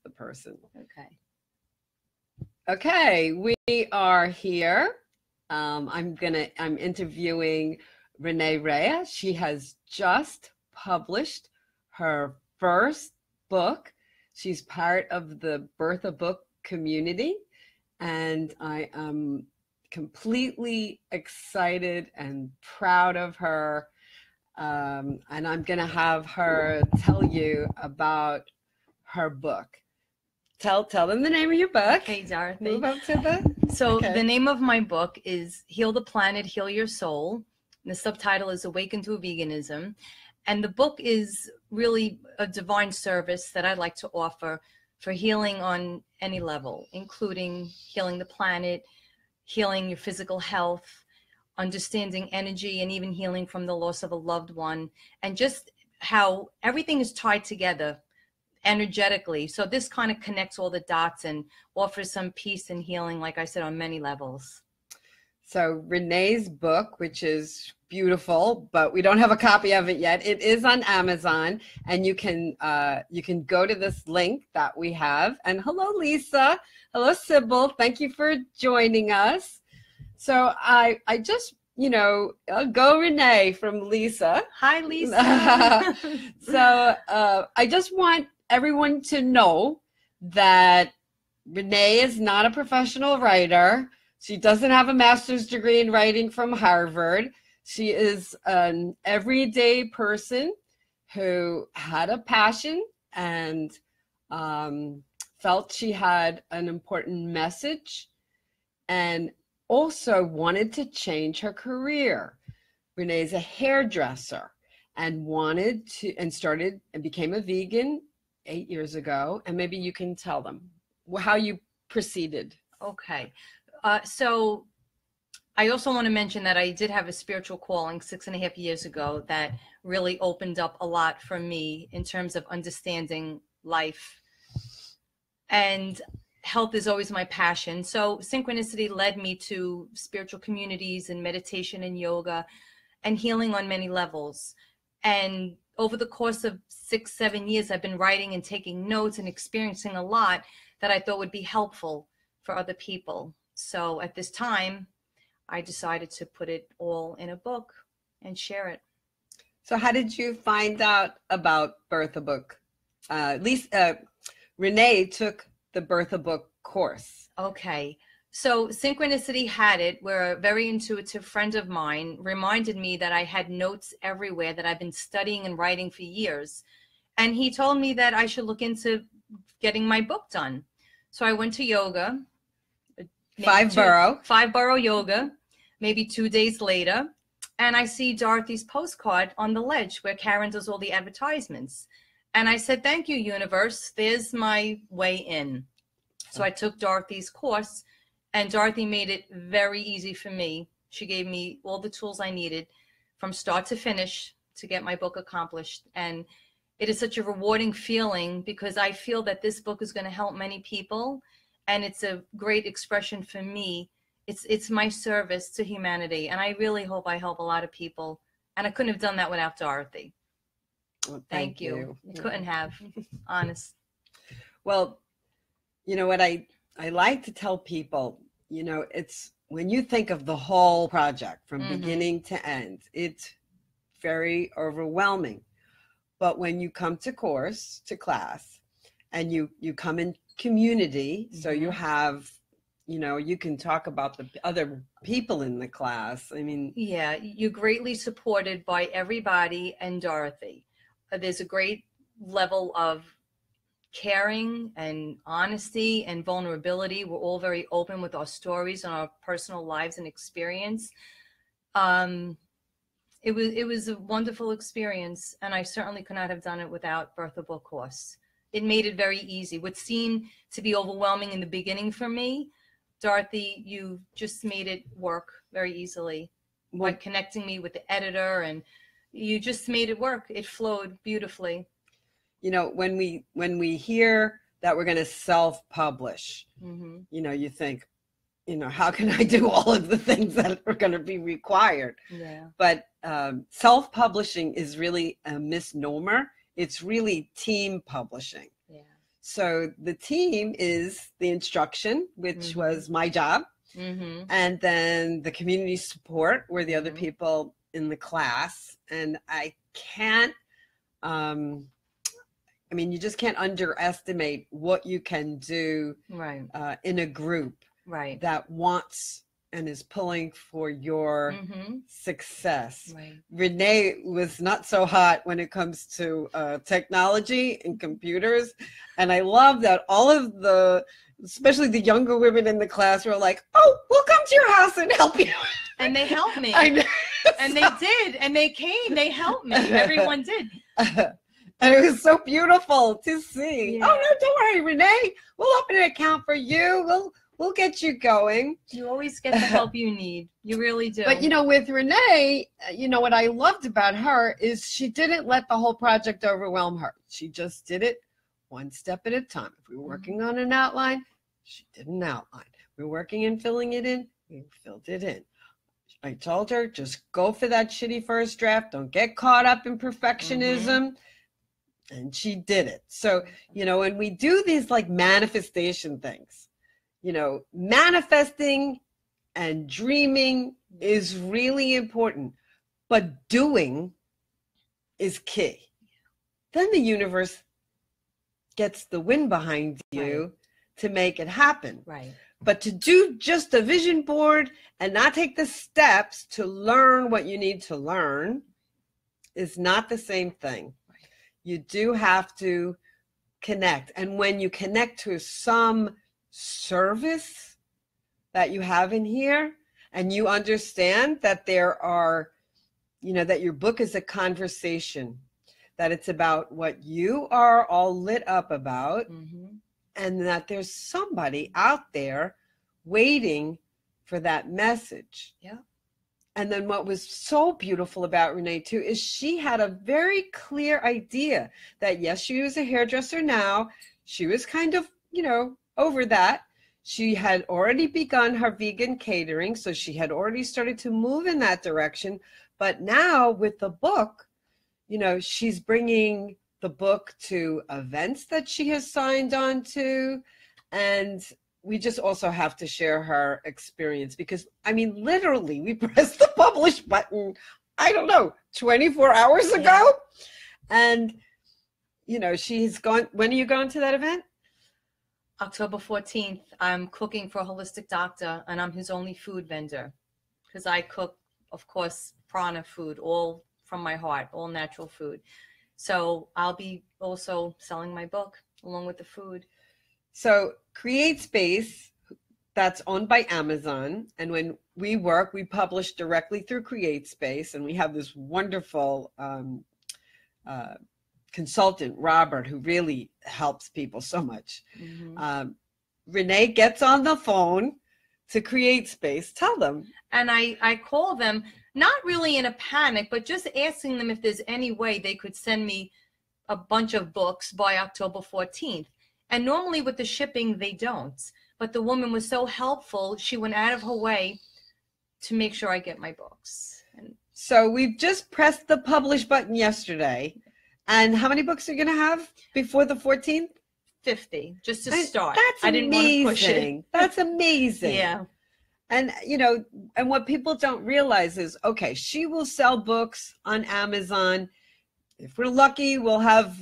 the person. Okay. Okay, we are here. I'm interviewing Renee Raia. She has just published her first book. She's part of the Birth a Book community, and I am completely excited and proud of her. And I'm going to have her tell you about her book. Tell them the name of your book. Hey, Dorothy. Move up to the... So okay. The name of my book is Heal the Planet, Heal Your Soul. The subtitle is Awaken to Veganism. And the book is really a divine service that I'd like to offer for healing on any level, including healing the planet, healing your physical health, understanding energy, and even healing from the loss of a loved one, and just how everything is tied together energetically. So this kind of connects all the dots and offers some peace and healing, like I said, on many levels. So Renee's book, which is beautiful, but we don't have a copy of it yet. It is on Amazon, and you can go to this link that we have. And hello, Lisa. Hello, Sybil. Thank you for joining us. So I just, go Renee from Lisa. Hi, Lisa. So I just want everyone to know that Renee is not a professional writer. She doesn't have a master's degree in writing from Harvard. She is an everyday person who had a passion and felt she had an important message and also wanted to change her career. Renee is a hairdresser and became a vegan 8 years ago. And maybe you can tell them how you proceeded. Okay. So I also want to mention that I did have a spiritual calling 6.5 years ago that really opened up a lot for me in terms of understanding life. And health is always my passion. So synchronicity led me to spiritual communities and meditation and yoga and healing on many levels. And over the course of 6-7 years, I've been writing and taking notes and experiencing a lot that I thought would be helpful for other people. So at this time, I decided to put it all in a book and share it. So how did you find out about Birth a Book? Renee took the Birth a Book course. Okay. So Synchronicity had it, where a very intuitive friend of mine reminded me that I had notes everywhere that I've been studying and writing for years. And he told me that I should look into getting my book done. So I went to yoga. Five borough yoga, maybe 2 days later. And I see Dorothy's postcard on the ledge where Karen does all the advertisements. And I said, thank you, universe. There's my way in. So I took Dorothy's course, and Dorothy made it very easy for me. She gave me all the tools I needed from start to finish to get my book accomplished. And it is such a rewarding feeling because I feel that this book is going to help many people. And it's a great expression for me. It's my service to humanity. And I really hope I help a lot of people. And I couldn't have done that without Dorothy. Well, thank you. You couldn't have, honest. Well, you know what I like to tell people, it's when you think of the whole project from beginning to end, it's very overwhelming. But when you come to class, and you come in community, so you have, you can talk about the other people in the class. I mean, yeah, you're greatly supported by everybody and Dorothy. There's a great level of caring and honesty and vulnerability. We're all very open with our stories and our personal lives and experience. It was a wonderful experience, and I certainly could not have done it without Birth a Book course. It made it very easy. What seemed to be overwhelming in the beginning for me, Dorothy, you just made it work very easily by connecting me with the editor, and you just made it work. It flowed beautifully. When we hear that we're going to self-publish, you think, how can I do all of the things that are going to be required? Yeah. But self-publishing is really a misnomer. It's really team publishing. Yeah. So the team is the instruction, which was my job. And then the community support were the other people in the class. And I can't, I mean, you just can't underestimate what you can do in a group that wants and is pulling for your success. Renee was not so hot when it comes to technology and computers. And I love that all of the, especially the younger women in the class, were like, oh, we'll come to your house and help you. And they helped me. I know. And they did. And they came. They helped me. Everyone did. And it was so beautiful to see. Yeah. Oh, no, don't worry, Renee. We'll open an account for you. We'll get you going. You always get the help you need. You really do. But, with Renee, what I loved about her is she didn't let the whole project overwhelm her. She just did it one step at a time. If we were working on an outline, she did an outline. We were working and filling it in, we filled it in. I told her, just go for that shitty first draft. Don't get caught up in perfectionism. And she did it. So, when we do these like manifestation things, manifesting and dreaming is really important, but doing is key. Then the universe gets the wind behind you to make it happen. But to do just a vision board and not take the steps to learn what you need to learn is not the same thing. You do have to connect. And when you connect to some service that you have in here, and you understand that there are, that your book is a conversation, that it's about what you are all lit up about, and that there's somebody out there waiting for that message. And then what was so beautiful about Renee too is she had a very clear idea that yes, she was a hairdresser now. She was kind of, over that. She had already begun her vegan catering, so she had already started to move in that direction. But now with the book, she's bringing the book to events that she has signed on to. And we just also have to share her experience because, literally, we pressed the publish button, 24 hours ago. And, she's gone. When are you going to that event? October 14th. I'm cooking for a holistic doctor, and I'm his only food vendor because I cook, of course, prana food, all from my heart, all natural food. So I'll be also selling my book along with the food. So Create Space, that's owned by Amazon. And when we work, we publish directly through Create Space. And we have this wonderful consultant, Robert, who really helps people so much. Renee gets on the phone to Create Space. Tell them. And I call them, not really in a panic, but just asking them if there's any way they could send me a bunch of books by October 14th. And normally with the shipping, they don't. But the woman was so helpful. She went out of her way to make sure I get my books. So we've just pressed the publish button yesterday. And how many books are you going to have before the 14th? 50, just to start. That's I didn't want to push it. That's amazing. Yeah. And, and what people don't realize is, okay, she will sell books on Amazon. If we're lucky, we'll have,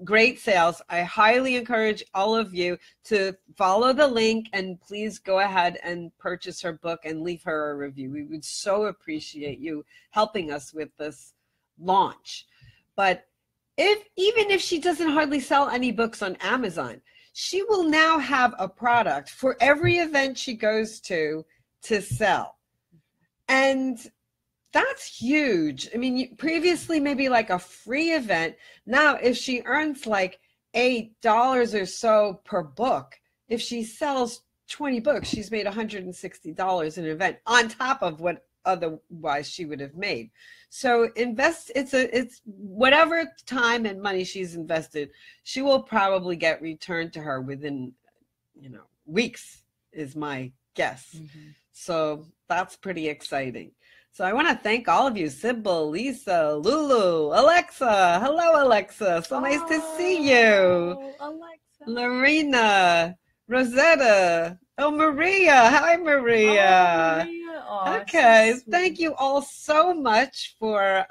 great sales. I highly encourage all of you to follow the link and please go ahead and purchase her book and leave her a review. We would so appreciate you helping us with this launch. But even if she doesn't hardly sell any books on Amazon, she will now have a product for every event she goes to sell. And that's huge. Previously maybe like a free event. Now, if she earns like $8 or so per book, if she sells 20 books, she's made $160 an event on top of what otherwise she would have made. So it's whatever time and money she's invested, she will probably get returned to her within, weeks is my guess. So that's pretty exciting. So I want to thank all of you, Sybil, Lisa, Lulu, Alexa. Hello, Alexa. So nice to see you. Alexa. Lorena, Rosetta. Oh, Maria. Hi, Maria. Maria. Oh, Okay. so Thank you all so much for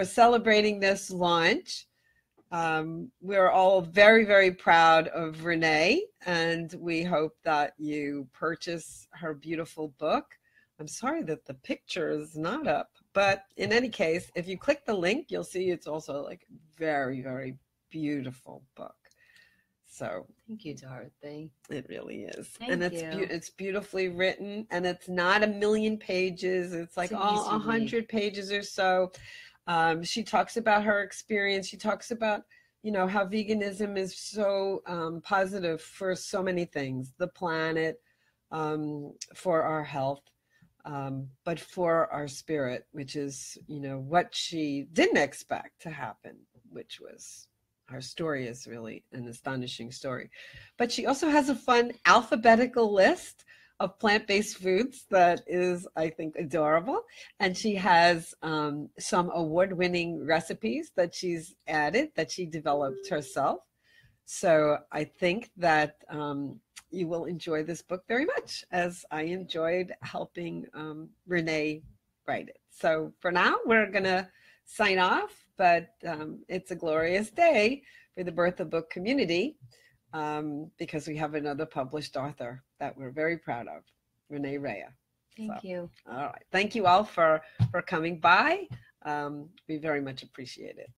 celebrating this launch. We're all very, very proud of Renee, and we hope that you purchase her beautiful book. I'm sorry that the picture is not up, but in any case, if you click the link, you'll see it's also like a very, very beautiful book. So thank you, Dorothy. it really is. Thank and it's beautifully written, and it's not a million pages. It's like all 100 pages or so. She talks about her experience. She talks about, how veganism is so positive for so many things, the planet, for our health, but for our spirit, which is, what she didn't expect to happen, which was her story is really an astonishing story. But she also has a fun alphabetical list of plant-based foods that is, I think, adorable. And she has some award-winning recipes that she's added, that she developed herself. So I think that you will enjoy this book very much, as I enjoyed helping Renee write it. So for now, we're going to sign off, but it's a glorious day for the Birth of Book community. Because we have another published author that we're very proud of, Renee Raia. Thank you. All right. Thank you all for coming by. We very much appreciate it.